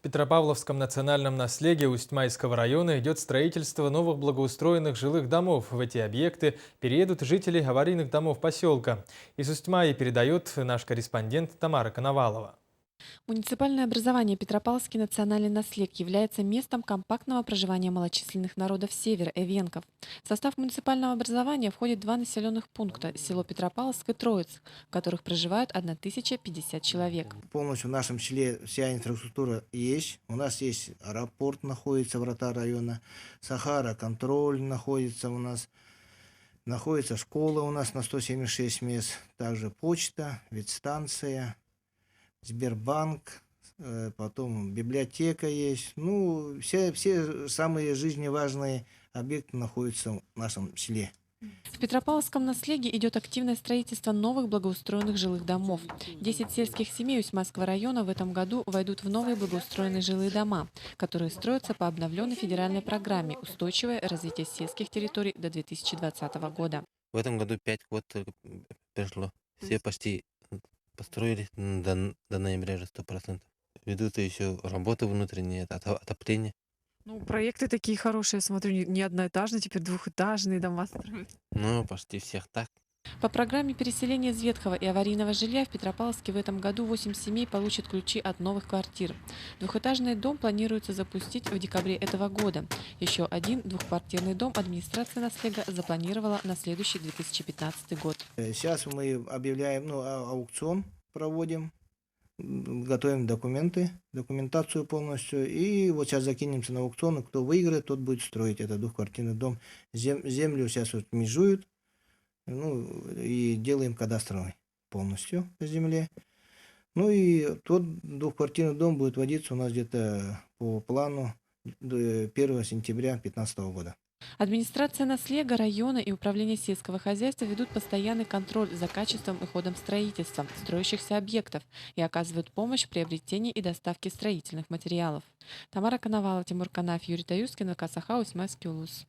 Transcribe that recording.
В Петропавловском национальном наследии Усть-Майского района идет строительство новых благоустроенных жилых домов. В эти объекты переедут жители аварийных домов поселка. Из Усть-Майи передает наш корреспондент Тамара Коновалова. Муниципальное образование Петропавловский национальный наследник является местом компактного проживания малочисленных народов севера эвенков. В состав муниципального образования входит два населенных пункта – село Петропавловск и Троицк, в которых проживают 1050 человек. Полностью в нашем селе вся инфраструктура есть. У нас есть аэропорт, находится врата района, Сахара, контроль находится у нас. Находится школа у нас на 176 мест, также почта, ветстанция, Сбербанк, потом библиотека есть. Ну, все самые жизненно объекты находятся в нашем селе. В Петропавловском наследии идет активное строительство новых благоустроенных жилых домов. 10 сельских семей Усть-Майского района в этом году войдут в новые благоустроенные жилые дома, которые строятся по обновленной федеральной программе «Устойчивое развитие сельских территорий до 2020 года». В этом году 5 год только прошло. Все почти построили до ноября уже 100%. Ведутся еще работы внутренние, отопление. Ну, проекты такие хорошие, смотрю, не одноэтажные, теперь двухэтажные дома строят. Ну, почти всех так. По программе переселения из ветхого и аварийного жилья в Петропавловске в этом году 8 семей получат ключи от новых квартир. Двухэтажный дом планируется запустить в декабре этого года. Еще один двухквартирный дом администрация наследия запланировала на следующий 2015 год. Сейчас мы объявляем, аукцион проводим, готовим документацию полностью. И вот сейчас закинемся на аукцион, и кто выиграет, тот будет строить этот двухквартирный дом. Землю сейчас вот межуют, и делаем кадастровый полностью по земле. Ну и тот двухквартирный дом будет вводиться у нас где-то по плану до 1 сентября 2015 года. Администрация наследия района и управление сельского хозяйства ведут постоянный контроль за качеством и ходом строительства строящихся объектов и оказывают помощь в приобретении и доставке строительных материалов. Тамара Коновалова, Тимур Канаев, Юрий Таюрский, Усть-Майский улус.